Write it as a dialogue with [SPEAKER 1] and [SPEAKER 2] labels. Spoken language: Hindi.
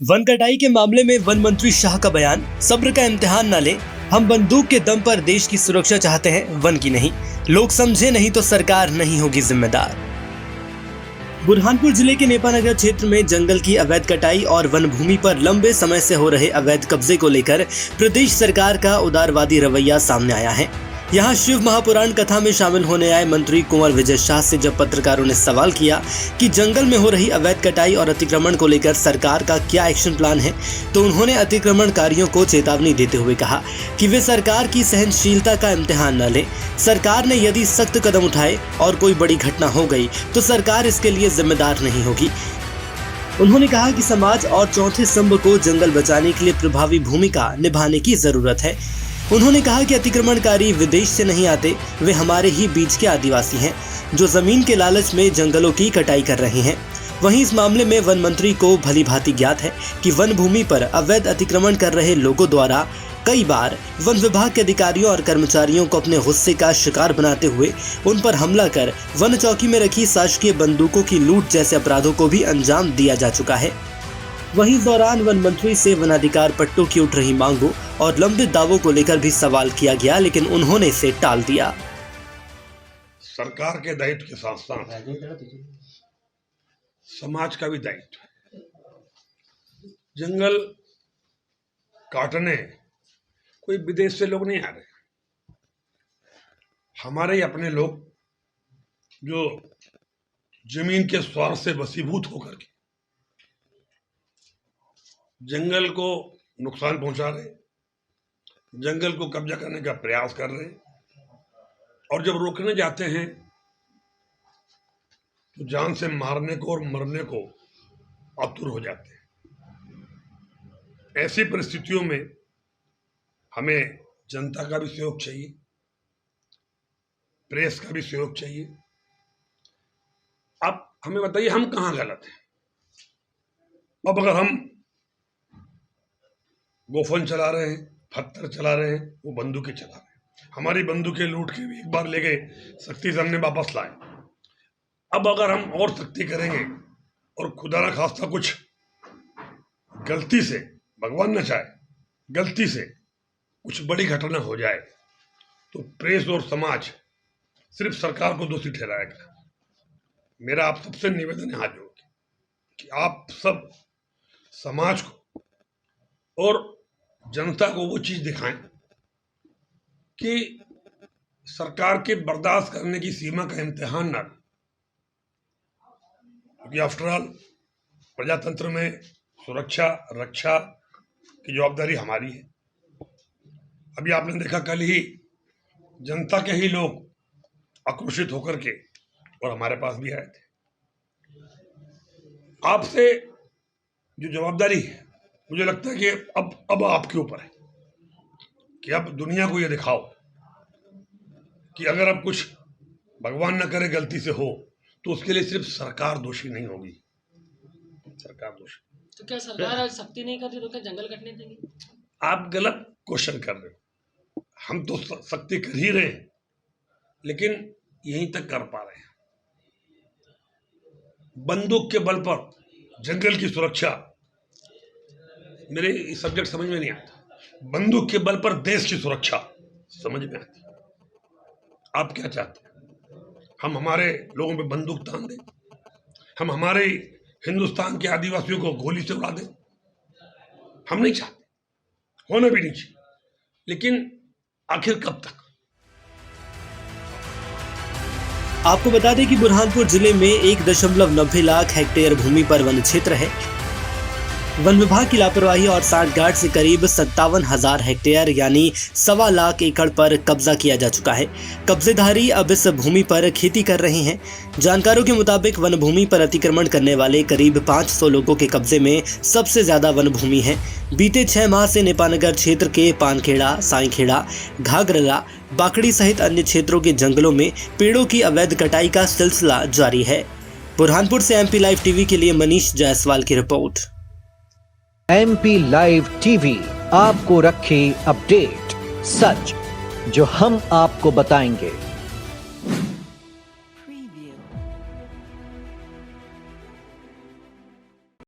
[SPEAKER 1] वन कटाई के मामले में वन मंत्री शाह का बयान, सब्र का इम्तिहान न ले, हम बंदूक के दम पर देश की सुरक्षा चाहते हैं, वन की नहीं। लोग समझे नहीं तो सरकार नहीं होगी जिम्मेदार। बुरहानपुर जिले के नेपानगर क्षेत्र में जंगल की अवैध कटाई और वन भूमि पर लंबे समय से हो रहे अवैध कब्जे को लेकर प्रदेश सरकार का उदारवादी रवैया सामने आया है। यहाँ शिव महापुराण कथा में शामिल होने आए मंत्री कुंवर विजय शाह से जब पत्रकारों ने सवाल किया कि जंगल में हो रही अवैध कटाई और अतिक्रमण को लेकर सरकार का क्या एक्शन प्लान है, तो उन्होंने अतिक्रमणकारियों को चेतावनी देते हुए कहा कि वे सरकार की सहनशीलता का इम्तिहान न लें। सरकार ने यदि सख्त कदम उठाए और कोई बड़ी घटना हो गई तो सरकार इसके लिए जिम्मेदार नहीं होगी। उन्होंने कहा कि समाज और चौथे स्तंभ को जंगल बचाने के लिए प्रभावी भूमिका निभाने की जरूरत है। उन्होंने कहा कि अतिक्रमणकारी विदेश से नहीं आते, वे हमारे ही बीच के आदिवासी हैं जो जमीन के लालच में जंगलों की कटाई कर रहे हैं। वहीं इस मामले में वन मंत्री को भली भांति ज्ञात है कि वन भूमि पर अवैध अतिक्रमण कर रहे लोगों द्वारा कई बार वन विभाग के अधिकारियों और कर्मचारियों को अपने गुस्से का शिकार बनाते हुए उन पर हमला कर वन चौकी में रखी शासकीय बंदूकों की लूट जैसे अपराधों को भी अंजाम दिया जा चुका है। वहीं इस दौरान वन मंत्री से वनाधिकार पट्टों की उठ रही मांगों और लंबित दावों को लेकर भी सवाल किया गया, लेकिन उन्होंने इसे टाल दिया।
[SPEAKER 2] सरकार के दायित्व के साथ साथ समाज का भी दायित्व है। जंगल काटने कोई विदेश से लोग नहीं आ रहे, हमारे ही अपने लोग जो जमीन के स्वार्थ से वशीभूत होकर के जंगल को नुकसान पहुंचा रहे, जंगल को कब्जा करने का प्रयास कर रहे, और जब रोकने जाते हैं तो जान से मारने को और मरने को आतुर हो जाते हैं। ऐसी परिस्थितियों में हमें जनता का भी सहयोग चाहिए, प्रेस का भी सहयोग चाहिए। अब हमें बताइए हम कहाँ गलत हैं। अब अगर हम गोफन चला रहे हैं, पत्थर चला रहे हैं, वो बंदूकें चला रहे हैं, हमारी बंदूकें लूट के भी एक बार ले गए, सख्ती से हमने वापस लाए। अब अगर हम और सख्ती करेंगे और खुदा ना खास्ता कुछ गलती से, भगवान न चाहे, गलती से कुछ बड़ी घटना हो जाए तो प्रेस और समाज सिर्फ सरकार को दोषी ठहराएगा। मेरा आप सबसे निवेदन है हाथ जोड़ के कि आप सब समाज को और जनता को वो चीज दिखाएं कि सरकार के बर्दाश्त करने की सीमा का इम्तिहान ना, क्योंकि आफ्टर ऑल प्रजातंत्र में सुरक्षा रक्षा की जवाबदारी हमारी है। अभी आपने देखा कल ही जनता के ही लोग आक्रोशित होकर के और हमारे पास भी आए थे। आपसे जो जवाबदारी है, मुझे लगता है कि अब आपके ऊपर है कि अब दुनिया को ये दिखाओ कि अगर अब कुछ भगवान न करे गलती से हो तो उसके लिए सिर्फ सरकार दोषी नहीं होगी, सरकार दोषी।
[SPEAKER 3] तो क्या सरकार आज सख्ती नहीं कर रही तो क्या जंगल कटने देंगे?
[SPEAKER 2] आप गलत क्वेश्चन कर रहे हो। हम तो सख्ती कर ही रहे हैं, लेकिन यहीं तक कर पा रहे हैं। बंदूक के बल पर जंगल की सुरक्षा, मेरे सब्जेक्ट समझ में नहीं आता। बंदूक के बल पर देश की सुरक्षा समझ में आती। आप क्या चाहते हैं? हम हमारे लोगों पे बंदूक तान दें, हम हमारे हिंदुस्तान के आदिवासियों को गोली से उड़ा दें? हम नहीं चाहते, होना भी नहीं चाहिए, लेकिन आखिर कब तक?
[SPEAKER 1] आपको बता दें कि बुरहानपुर जिले में 1.90 लाख हेक्टेयर भूमि पर वन क्षेत्र है। वन विभाग की लापरवाही और सांठगांठ से करीब 57,000 हेक्टेयर यानी 1.25 लाख एकड़ पर कब्जा किया जा चुका है। कब्जेधारी अब इस भूमि पर खेती कर रहे हैं। जानकारों के मुताबिक वन भूमि पर अतिक्रमण करने वाले करीब 500 लोगों के कब्जे में सबसे ज्यादा वन भूमि है। बीते 6 माह से नेपानगर क्षेत्र के पानखेड़ा, साईखेड़ा, घाघरला, बाकड़ी सहित अन्य क्षेत्रों के जंगलों में पेड़ों की अवैध कटाई का सिलसिला जारी है। बुरहानपुर से MP लाइव टीवी के लिए मनीष जायसवाल की रिपोर्ट।
[SPEAKER 4] MP लाइव टीवी आपको रखे अपडेट, सच जो हम आपको बताएंगे।